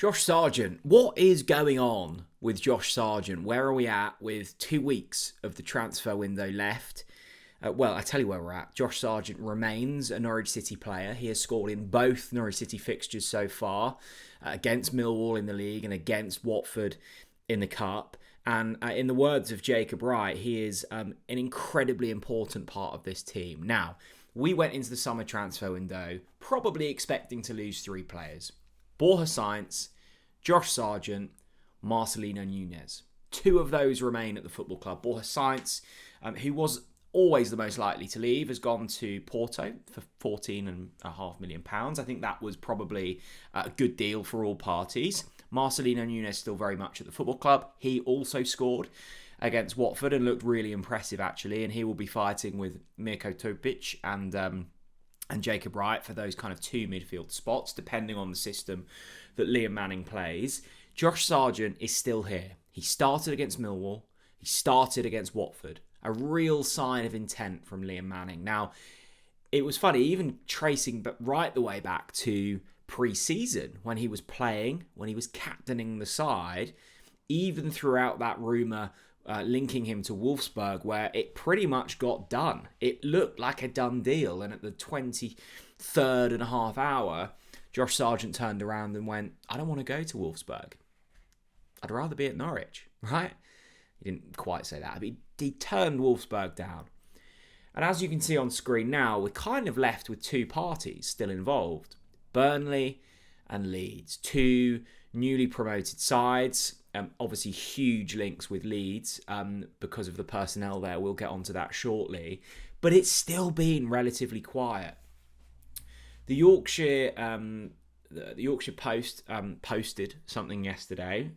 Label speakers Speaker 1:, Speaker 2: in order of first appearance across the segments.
Speaker 1: Josh Sargent, what is going on with Josh Sargent? Where are we at with 2 weeks of the transfer window left? Well, I tell you where we're at. Josh Sargent remains a Norwich City player. He has scored in both Norwich City fixtures so far, against Millwall in the league and against Watford in the Cup. And in the words of Jacob Wright, he is an incredibly important part of this team. Now, we went into the summer transfer window probably expecting to lose 3 players. Borja Sainz, Josh Sargent, Marcelino Nunez. 2 of those remain at the football club. Borja Sainz, who was always the most likely to leave, has gone to Porto for £14.5 million. I think that was probably a good deal for all parties. Marcelino Nunez still very much at the football club. He also scored against Watford and looked really impressive, actually. And he will be fighting with Mirko Topic and Jacob Wright for those kind of 2 midfield spots, depending on the system that Liam Manning plays. Josh Sargent is still here. He started against Millwall. He started against Watford. A real sign of intent from Liam Manning. Now, it was funny, even tracing right the way back to pre-season, when he was playing, when he was captaining the side, even throughout that rumour linking him to Wolfsburg, where it pretty much got done. It looked like a done deal, and at the 23rd and a half hour, Josh Sargent turned around and went, I don't want to go to Wolfsburg. I'd rather be at Norwich, right? He didn't quite say that, but he turned Wolfsburg down. And as you can see on screen now, we're kind of left with 2 parties still involved. Burnley and Leeds, 2 newly promoted sides. Obviously huge links with Leeds because of the personnel there. We'll get onto that shortly. But it's still been relatively quiet. The Yorkshire Post posted something yesterday.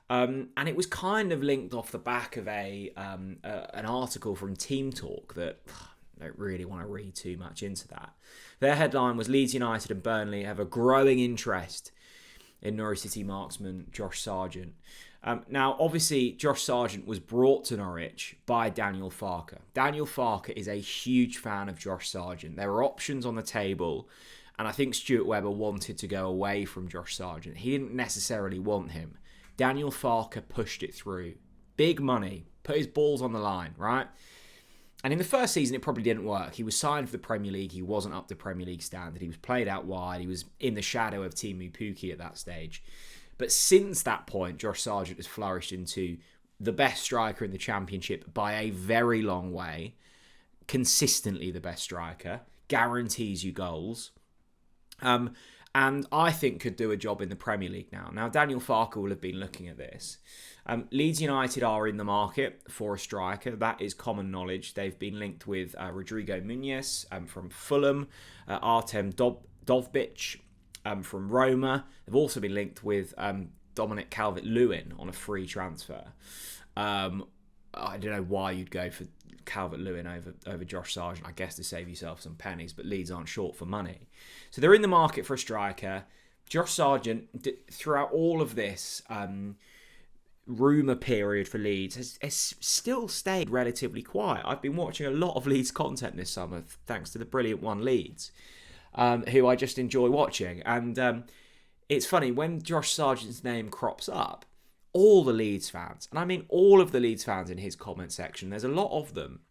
Speaker 1: And it was kind of linked off the back of an article from Team Talk that I don't really want to read too much into that. Their headline was Leeds United and Burnley have a growing interest in Norwich City marksman Josh Sargent. Now, obviously, Josh Sargent was brought to Norwich by Daniel Farke. Daniel Farke is a huge fan of Josh Sargent. There were options on the table, and I think Stuart Webber wanted to go away from Josh Sargent. He didn't necessarily want him. Daniel Farke pushed it through. Big money. Put his balls on the line, right? And in the first season, it probably didn't work. He was signed for the Premier League. He wasn't up to Premier League standard. He was played out wide. He was in the shadow of Timu Pukki at that stage. But since that point, Josh Sargent has flourished into the best striker in the Championship by a very long way. Consistently the best striker. Guarantees you goals. And I think could do a job in the Premier League now. Now, Daniel Farke will have been looking at this. Leeds United are in the market for a striker. That is common knowledge. They've been linked with Rodrigo Muniz from Fulham, Artem Dovbic from Roma. They've also been linked with Dominic Calvert-Lewin on a free transfer. I don't know why you'd go for Calvert-Lewin over Josh Sargent, I guess to save yourself some pennies, but Leeds aren't short for money. So they're in the market for a striker. Josh Sargent, throughout all of this rumour period for Leeds, has still stayed relatively quiet. I've been watching a lot of Leeds content this summer, thanks to the brilliant one Leeds, who I just enjoy watching. And it's funny, when Josh Sargent's name crops up, all the Leeds fans, and I mean all of the Leeds fans in his comment section, there's a lot of them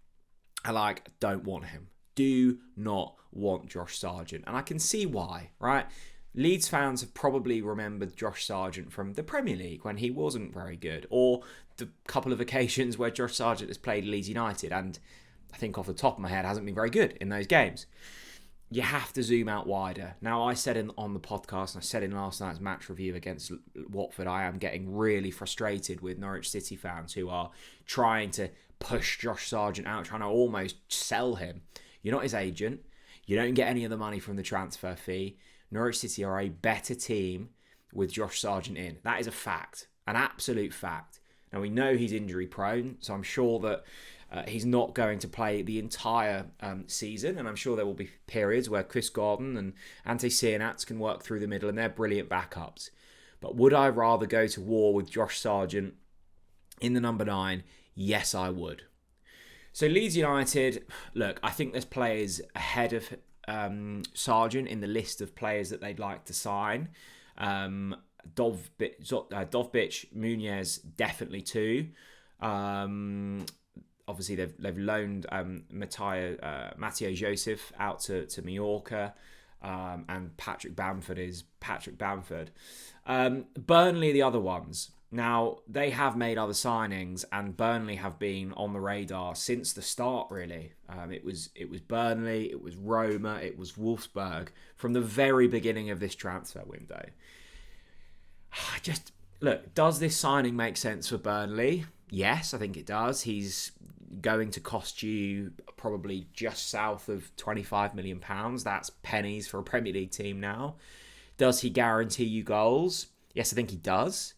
Speaker 1: are like, don't want him. Do not want Josh Sargent. And I can see why, right? Leeds fans have probably remembered Josh Sargent from the Premier League when he wasn't very good, or the couple of occasions where Josh Sargent has played Leeds United, and I think off the top of my head hasn't been very good in those games. You have to zoom out wider. Now, I said on the podcast, and I said in last night's match review against Watford, I am getting really frustrated with Norwich City fans who are trying to push Josh Sargent out, trying to almost sell him. You're not his agent. You don't get any of the money from the transfer fee. Norwich City are a better team with Josh Sargent in. That is a fact, an absolute fact. Now, we know he's injury prone, so I'm sure that he's not going to play the entire season, and I'm sure there will be periods where Chris Gordon and Ante Cianats can work through the middle, and they're brilliant backups. But would I rather go to war with Josh Sargent in the number 9? Yes, I would. So Leeds United, look, I think there's players ahead of Sargent in the list of players that they'd like to sign. Dovbich, Muniz, definitely two. Obviously, they've loaned Matteo Joseph out to Mallorca, and Patrick Bamford is Patrick Bamford. Burnley, the other ones. Now, they have made other signings, and Burnley have been on the radar since the start, really. It was Burnley, it was Roma, it was Wolfsburg from the very beginning of this transfer window. Just, look, does this signing make sense for Burnley? Yes, I think it does. He's going to cost you probably just south of £25 million. That's pennies for a Premier League team now. Does he guarantee you goals? Yes, I think he does.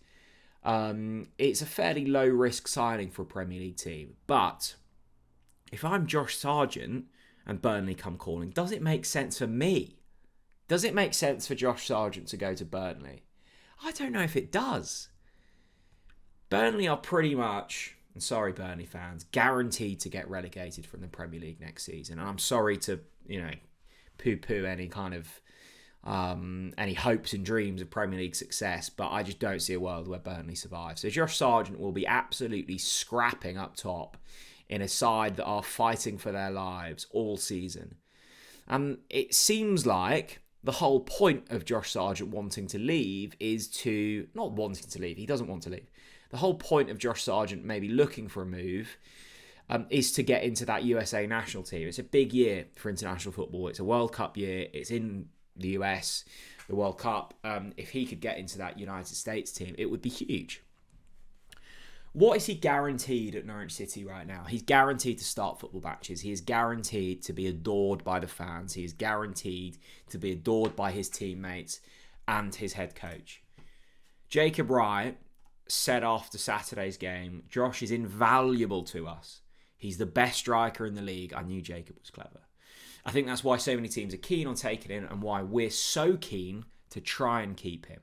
Speaker 1: It's a fairly low-risk signing for a Premier League team. But if I'm Josh Sargent and Burnley come calling, does it make sense for me? Does it make sense for Josh Sargent to go to Burnley? I don't know if it does. Burnley are pretty much, and sorry Burnley fans, guaranteed to get relegated from the Premier League next season. And I'm sorry to, poo-poo any kind of any hopes and dreams of Premier League success, but I just don't see a world where Burnley survive. So Josh Sargent will be absolutely scrapping up top in a side that are fighting for their lives all season. And it seems like the whole point of Josh Sargent wanting to leave is to, not wanting to leave, he doesn't want to leave. The whole point of Josh Sargent maybe looking for a move is to get into that USA national team. It's a big year for international football. It's a World Cup year. It's in the US, the World Cup. If he could get into that United States team, it would be huge. What is he guaranteed at Norwich City right now? He's guaranteed to start football matches. He is guaranteed to be adored by the fans. He is guaranteed to be adored by his teammates and his head coach. Jacob Wright said after Saturday's game, Josh is invaluable to us. He's the best striker in the league. I knew Jacob was clever. I think that's why so many teams are keen on taking him and why we're so keen to try and keep him.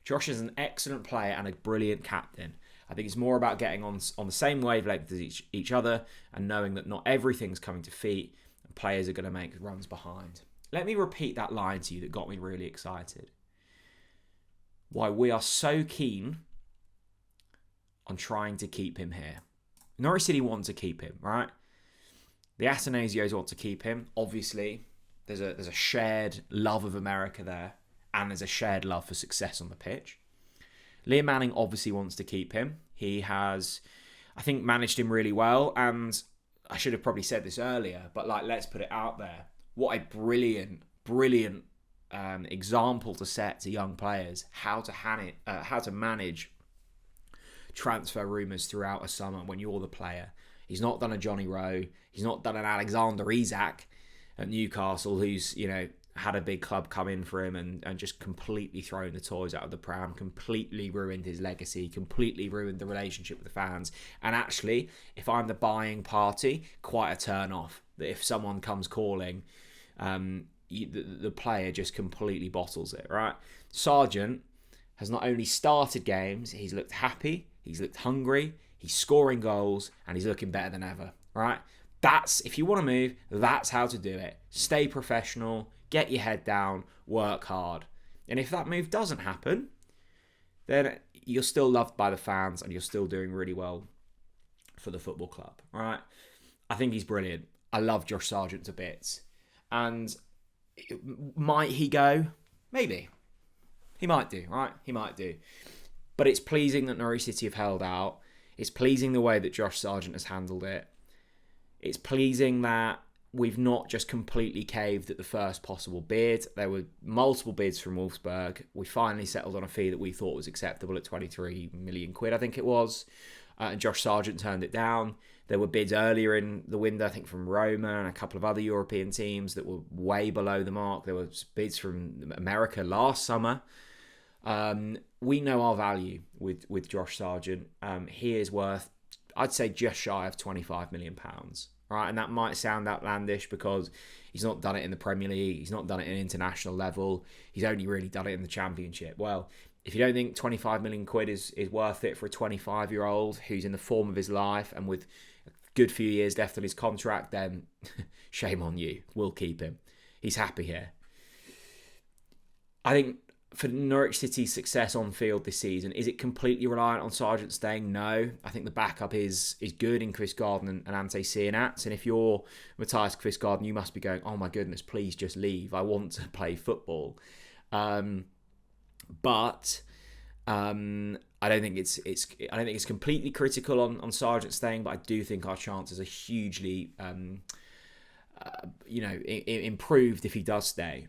Speaker 1: Josh is an excellent player and a brilliant captain. I think it's more about getting on the same wavelength as each other and knowing that not everything's coming to feet and players are going to make runs behind. Let me repeat that line to you that got me really excited. Why we are so keen on trying to keep him here. Norwich City want to keep him, right? The Atanasios want to keep him. Obviously, there's a shared love of America there, and there's a shared love for success on the pitch. Liam Manning obviously wants to keep him. He has, I think, managed him really well, and I should have probably said this earlier, but let's put it out there. What a brilliant example to set to young players how to manage transfer rumours throughout a summer when you're the player. He's not done a Johnny Rowe. He's not done an Alexander Isak at Newcastle, who's, had a big club come in for him and just completely thrown the toys out of the pram, completely ruined his legacy, completely ruined the relationship with the fans. And actually, if I'm the buying party, quite a turn off that if someone comes calling, the player just completely bottles it, right? Sargent has not only started games, he's looked happy, he's looked hungry, he's scoring goals, and he's looking better than ever, right? That's, if you want to move, that's how to do it. Stay professional, get your head down, work hard. And if that move doesn't happen, then you're still loved by the fans and you're still doing really well for the football club, right? I think he's brilliant. I love Josh Sargent to bits. And might he go? Maybe. He might do, right? He might do. But it's pleasing that Norwich City have held out. It's pleasing the way that Josh Sargent has handled it. It's pleasing that we've not just completely caved at the first possible bid. There were multiple bids from Wolfsburg. We finally settled on a fee that we thought was acceptable at 23 million quid, I think it was. And Josh Sargent turned it down. There were bids earlier in the window, I think from Roma and a couple of other European teams that were way below the mark. There were bids from America last summer. We know our value with Josh Sargent. He is worth, I'd say, just shy of £25 million. Right, and that might sound outlandish because he's not done it in the Premier League, he's not done it at international level, he's only really done it in the Championship. Well, if you don't think 25 million quid is worth it for a 25-year-old who's in the form of his life and with a good few years left on his contract, then shame on you. We'll keep him. He's happy here. I think for Norwich City's success on field this season, is it completely reliant on Sargent staying? No. I think the backup is good in Chris Garden and Ante Cianats. And if you're Matthias Chris Garden, you must be going, oh my goodness, please just leave. I want to play football. But I don't think it's completely critical on Sargent staying, but I do think our chances are hugely improved if he does stay.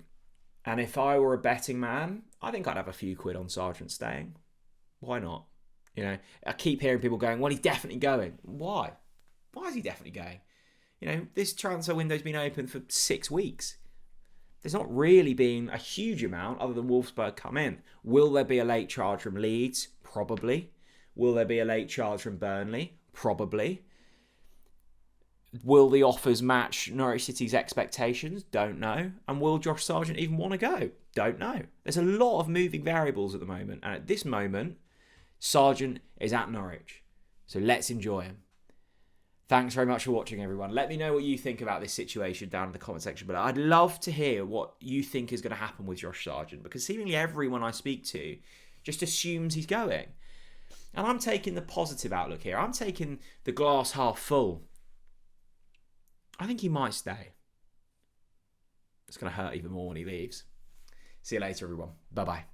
Speaker 1: And if I were a betting man, I think I'd have a few quid on Sargent staying. Why not? I keep hearing people going, well, he's definitely going. Why? Why is he definitely going? This transfer window's been open for 6 weeks. There's not really been a huge amount other than Wolfsburg come in. Will there be a late charge from Leeds? Probably. Will there be a late charge from Burnley? Probably. Will the offers match Norwich City's expectations? Don't know. And will Josh Sargent even want to go? Don't know. There's a lot of moving variables at the moment. And at this moment, Sargent is at Norwich. So let's enjoy him. Thanks very much for watching, everyone. Let me know what you think about this situation down in the comment section below. I'd love to hear what you think is going to happen with Josh Sargent, because seemingly everyone I speak to just assumes he's going. And I'm taking the positive outlook here. I'm taking the glass half full. I think he might stay. It's going to hurt even more when he leaves. See you later, everyone. Bye-bye.